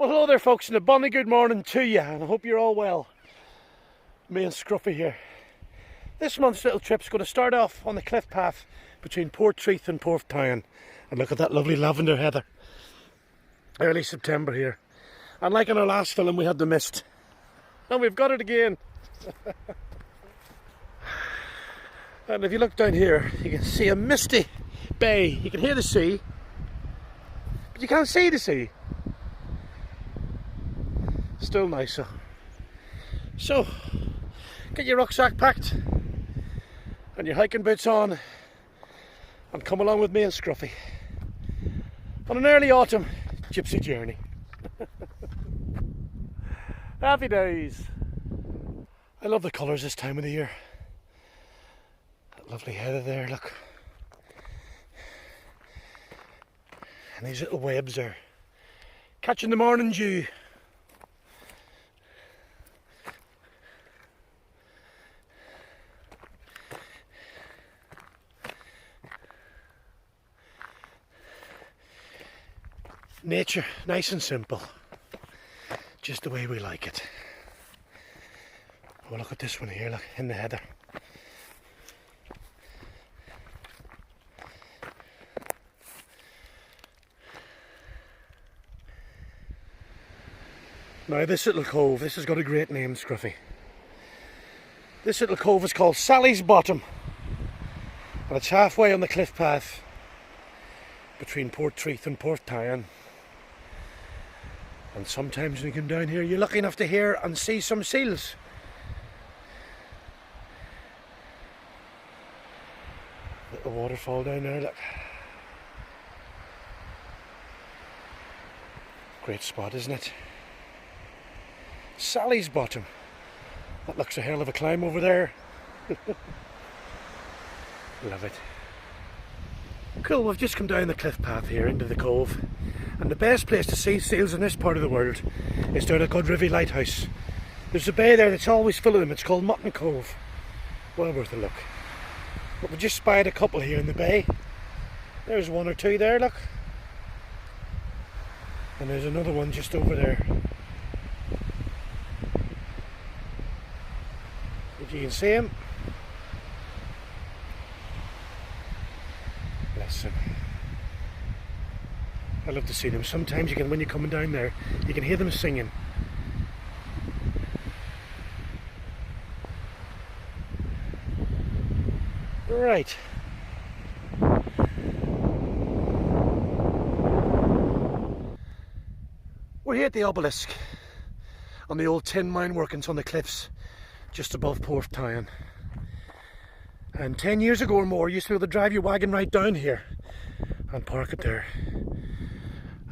Well, hello there folks, and a bonny good morning to you, and I hope you're all well. Me and Scruffy here. This month's little trip's going to start off on the cliff path between Portreath and Porthtown. And look at that lovely lavender heather. Early September here. And like in our last film, we had the mist. And we've got it again. And if you look down here, you can see a misty bay. You can hear the sea, but you can't see the sea. Still nicer. So, get your rucksack packed and your hiking boots on and come along with me and Scruffy on an early autumn gypsy journey. Happy days. I love the colours this time of the year. That lovely heather there, look. And these little webs are catching the morning dew. Nature, nice and simple, just the way we like it. Oh, look at this one here, look, in the heather. Now this little cove, this has got a great name, Scruffy. This little cove is called Sally's Bottom, and it's halfway on the cliff path between Portreath and Porthtown. And sometimes when you come down here, you're lucky enough to hear and see some seals. Little waterfall down there, look. Great spot, isn't it? Sally's Bottom. That looks a hell of a climb over there. Love it. Cool, we've just come down the cliff path here into the cove. And the best place to see seals in this part of the world is down at Godrivy Lighthouse. There's a bay there that's always full of them. It's called Mutton Cove. Well worth a look. But we just spied a couple here in the bay. There's one or two there, look. And there's another one just over there. If you can see him. Bless him. I love to see them. Sometimes you can, when you're coming down there, you can hear them singing. Right. We're here at the obelisk on the old tin mine workings on the cliffs just above Porthtown. And 10 years ago or more, you used to be able to drive your wagon right down here and park it there.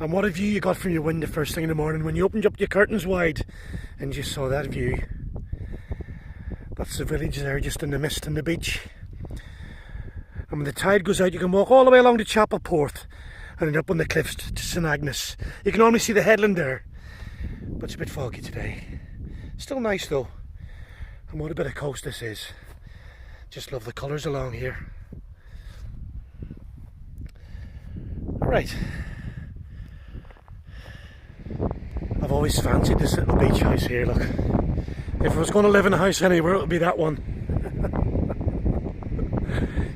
And what a view you got from your window first thing in the morning when you opened up your curtains wide and you saw that view. That's the village there, just in the mist and the beach. And when the tide goes out, you can walk all the way along to Chapelporth and end up on the cliffs to St Agnes. You can only see the headland there, but it's a bit foggy today. Still nice though. And what a bit of coast this is. Just love the colours along here. Alright. I've always fancied this little beach house here, look. If I was going to live in a house anywhere, it would be that one.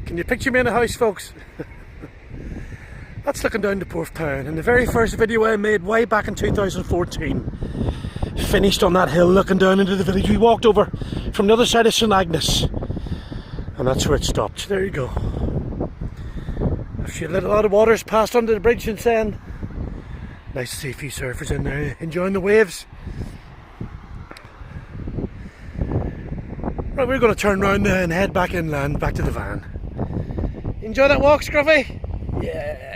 Can you picture me in a house, folks? That's looking down to Porthtown, and the very first video I made way back in 2014 finished on that hill looking down into the village. We walked over from the other side of St Agnes, and that's where it stopped. There you go. A lot of water's passed under the bridge since then. Nice to see a few surfers in there enjoying the waves. Right, we're going to turn round and head back inland, back to the van. Enjoy that walk, Scruffy? Yeah.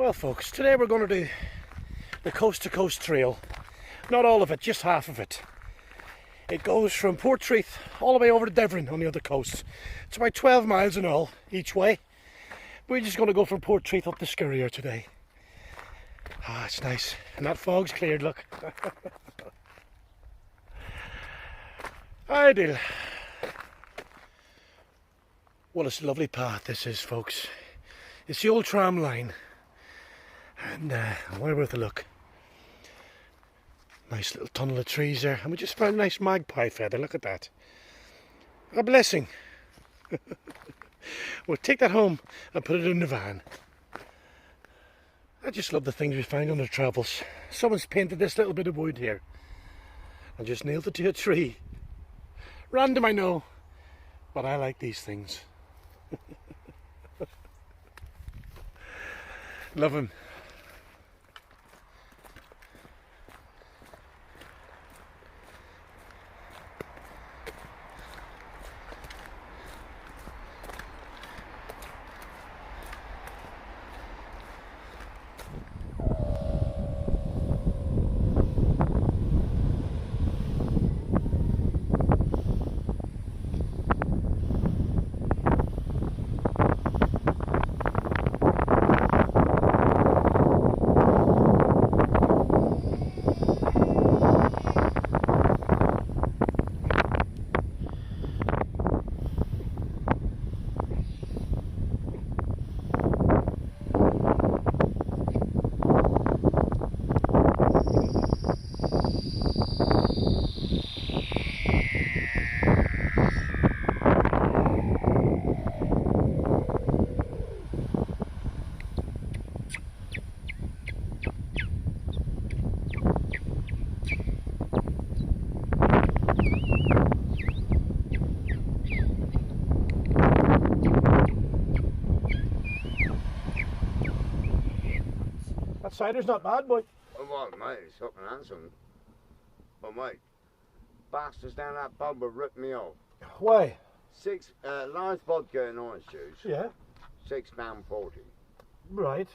Well folks, today we're going to do the coast to coast trail. Not all of it, just half of it. It goes from Portreath all the way over to Devon on the other coast. It's about 12 miles in all each way. We're just going to go from Portreath up to Skirrier today. Ah, it's nice. And that fog's cleared, look. Ideal. What a lovely path this is, folks. It's the old tram line. And well worth a look. Nice little tunnel of trees there. And we just found a nice magpie feather, look at that. A blessing. We'll take that home and put it in the van. I just love the things we find on our travels. Someone's painted this little bit of wood here and just nailed it to a tree. Random, I know, but I like these things. Love them. That cider's not bad, boy. Oh, well, mate, it's fucking handsome. But, mate, bastards down that pub have ripped me off. Why? Large vodka and orange juice. Yeah. £6.40. Right.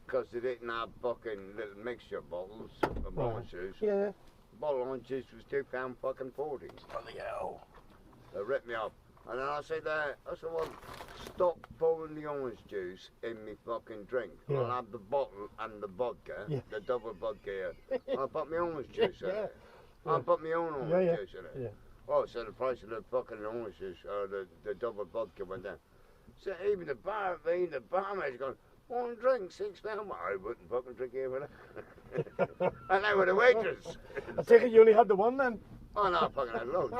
Because they didn't have fucking little mixture bottles of orange juice. Yeah. The bottle of orange juice was £2.40. Bloody hell. They ripped me off. And then I said, well, stop pouring the orange juice in me fucking drink. Yeah. I'll have the bottle and the vodka, Yeah. the double vodka here. I'll put my orange juice in Yeah. it. I'll put my own orange juice in it. Yeah. Oh, so the price of the fucking orange juice, the double vodka went down. So even the barmaid's going, one drink, £6. I wouldn't fucking drink here with it. And they were the waitress. I take it you only had the one then? Oh no, I fucking had loads.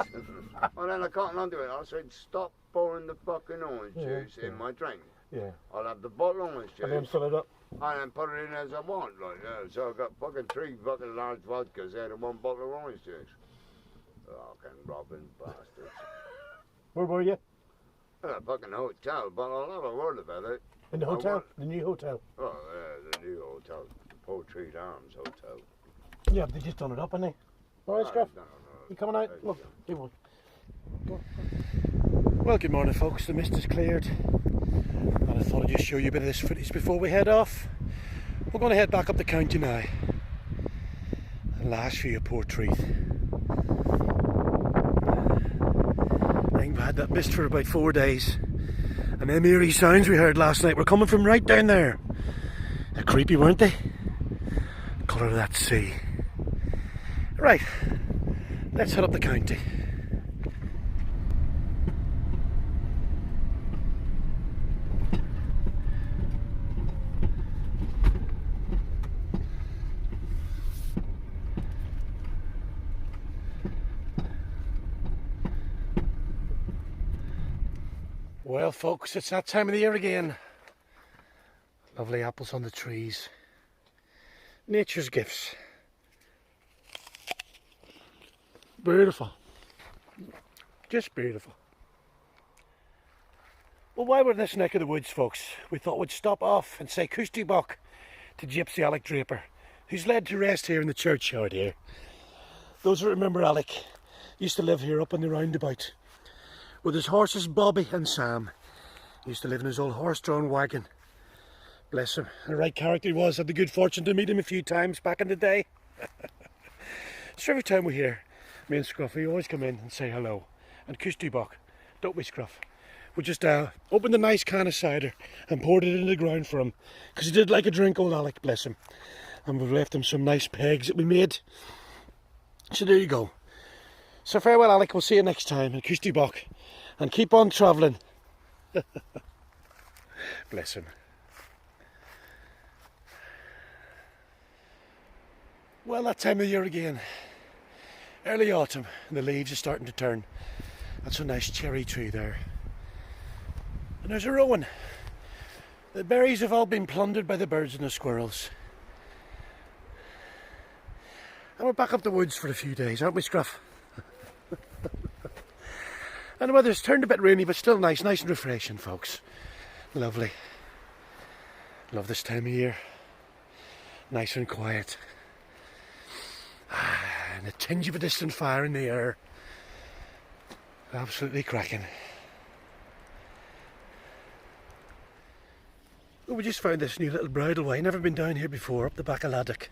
Well then I caught on to it. I said, stop pouring the fucking orange juice in my drink. Yeah. I'll have the bottle of orange juice. And then fill it up. And then put it in as I want, like so I got fucking 3 fucking large vodkas out of 1 bottle of orange juice. Fucking robbing bastards. Where were you? In a fucking hotel, but I'll have a word about it. In the hotel? The new hotel? Oh yeah, the new hotel. The Portreath Arms Hotel. Yeah, but they just done it up, haven't they? Alright, Scruff? No. You coming out? Look, you won't. Well, good morning folks, the mist is cleared and I thought I'd just show you a bit of this footage before we head off. We're going to head back up the county now and last view of Portreath. I think we had that mist for about 4 days and them eerie sounds we heard last night were coming from right down there. They're creepy, weren't they? The colour of that sea. Right, let's head up the county. Well folks, it's that time of the year again. Lovely apples on the trees. Nature's gifts. Beautiful. Just beautiful. Well, while we're in this neck of the woods, folks, we thought we'd stop off and say Kusti Bok to Gypsy Alec Draper, who's laid to rest here in the churchyard here. Those who remember Alec used to live here up on the roundabout with his horses Bobby and Sam. He used to live in his old horse-drawn wagon Bless him. The right character he was. Had the good fortune to meet him a few times back in the day. So every time we're here, me and Scruffy always come in and say hello. And Kushti Bok, don't we, Scruff? We just opened a nice can of cider and poured it in the ground for him. Because he did like a drink, old Alec, bless him. And we've left him some nice pegs that we made. So there you go. So farewell, Alec. We'll see you next time. And Kushti Bok. And keep on travelling. Bless him. Well, that time of year again. Early autumn, and the leaves are starting to turn. That's a nice cherry tree there. And there's a rowan. The berries have all been plundered by the birds and the squirrels. And we're back up the woods for a few days, aren't we, Scruff? And the weather's turned a bit rainy, but still nice and refreshing, folks. Lovely. Love this time of year. Nice and quiet. And a tinge of a distant fire in the air. Absolutely cracking. We just found this new little bridleway. Never been down here before, up the back of Alec.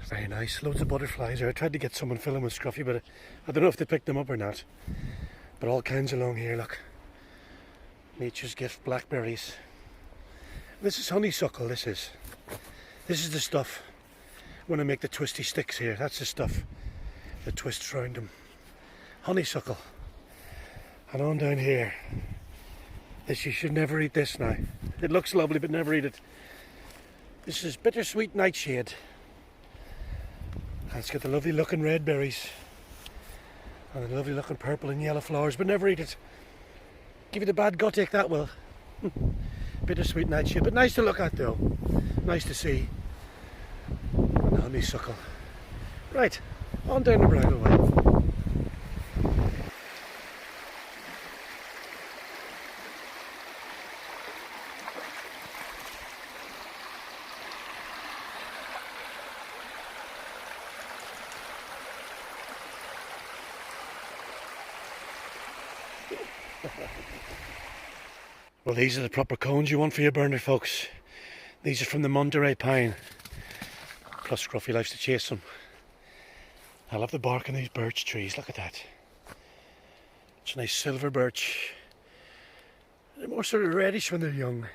Very nice. Loads of butterflies here. I tried to get someone filming with Scruffy, but I don't know if they picked them up or not. But all kinds along here, look. Nature's gift, blackberries. This is honeysuckle, this is. This is the stuff when I make the twisty sticks here. That's the stuff that twists round them. Honeysuckle. And on down here. This, you should never eat this now. It looks lovely, but never eat it. This is bittersweet nightshade. And it's got the lovely looking red berries. And the lovely looking purple and yellow flowers, but never eat it. Give you the bad gut ache, that will. Bittersweet nightshade, but nice to look at though. Nice to see. And the honeysuckle. Right, on down the bridleway. Well, these are the proper cones you want for your burner, folks. These are from the Monterey pine. Plus Scruffy likes to chase them. I love the bark on these birch trees, look at that. It's a nice silver birch. They're more sort of reddish when they're young.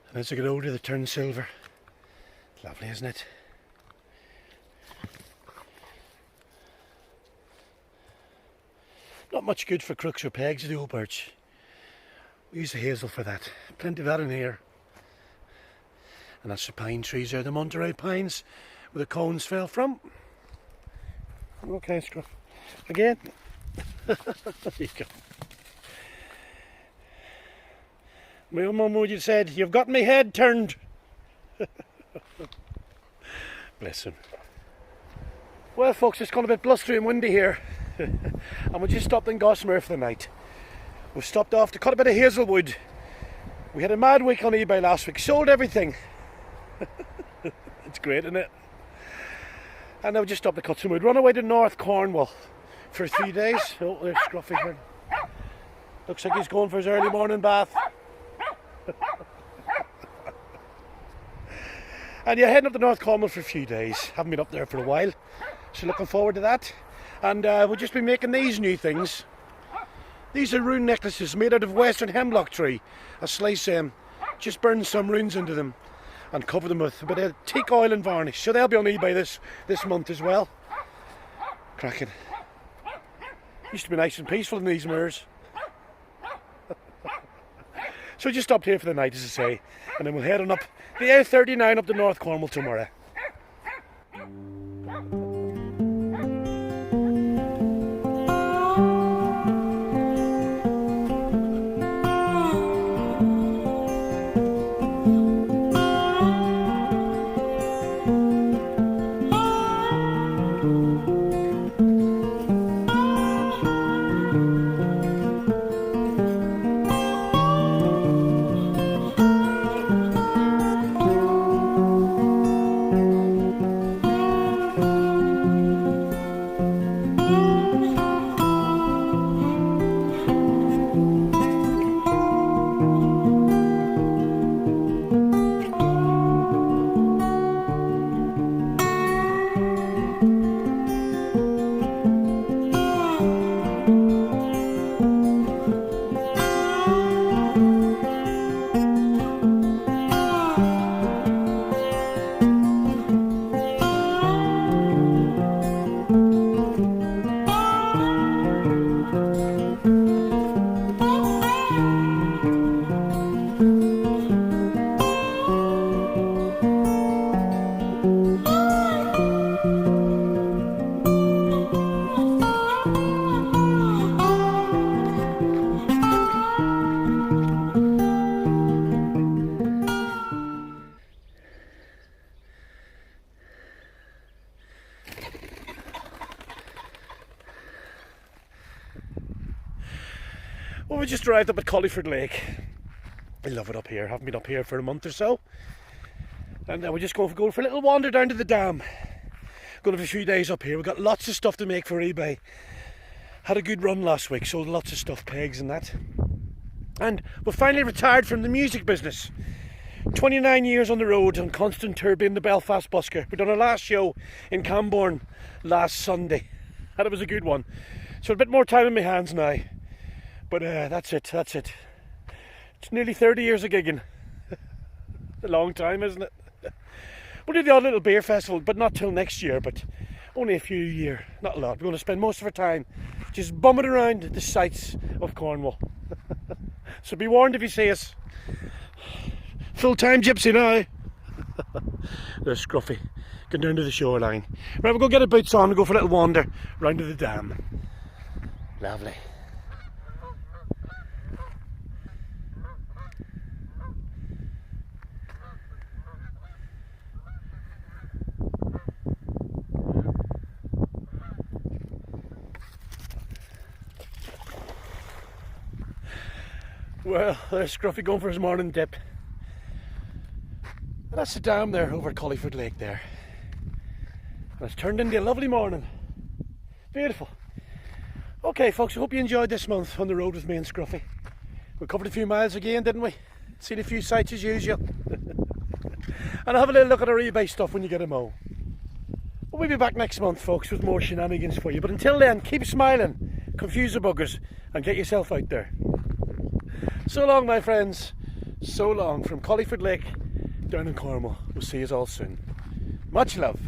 And as they get older they turn silver. Lovely, isn't it? Not much good for crooks or pegs, the old birch. We use the hazel for that. Plenty of that in here. And that's the pine trees there, the Monterey pines, where the cones fell from. Okay, Scruff. Again. There you go. My old mum would have said, "You've got me head turned." Bless him. Well, folks, it's gone a bit blustery and windy here. And we just stopped in Gossamer for the night. We've stopped off to cut a bit of hazelwood. We had a mad week on eBay last week. Sold everything. It's great, isn't it? And now we just stopped to cut some wood. Run away to North Cornwall for 3 days. Oh, there's Scruffy here. Looks like he's going for his early morning bath. And yeah, heading up to North Cornwall for a few days. Haven't been up there for a while. So looking forward to that. And we'll just be making these new things. These are rune necklaces made out of western hemlock tree. I slice them, just burn some runes into them and cover them with a bit of teak oil and varnish. So they'll be on eBay this month as well. Cracking. Used to be nice and peaceful in these moors. So we just stopped here for the night, as I say, and then we'll head on up the A39 up to North Cornwall tomorrow. we just arrived up at Collyford Lake. I love it up here. Haven't been up here for a month or so. And we're just going for a little wander down to the dam. Going to have a few days up here. We've got lots of stuff to make for eBay. Had a good run last week, sold lots of stuff, pegs and that. And we're finally retired from the music business. 29 years on the road on constant tour being the Belfast busker. We done our last show in Camborne last Sunday. And it was a good one. So a bit more time in my hands now. But that's it. It's nearly 30 years of gigging. A long time, isn't it? We'll do the odd little beer festival, but not till next year, but only a few a year, not a lot. We're going to spend most of our time just bumming around the sights of Cornwall. So be warned if you see us. Full-time gypsy now. There's Scruffy, going down to the shoreline. Right, we'll go get our boots on and go for a little wander round to the dam. Lovely. Well, there's Scruffy going for his morning dip. And that's the dam there over at Collyford Lake there. And it's turned into a lovely morning. Beautiful. Okay folks, I hope you enjoyed this month on the road with me and Scruffy. We covered a few miles again, didn't we? Seen a few sights as usual. And have a little look at our eBay stuff when you get a mo. We'll be back next month folks with more shenanigans for you. But until then, keep smiling, confuse the buggers and get yourself out there. So long my friends, so long from Collyford Lake down in Cornwall. We'll see you all soon. Much love.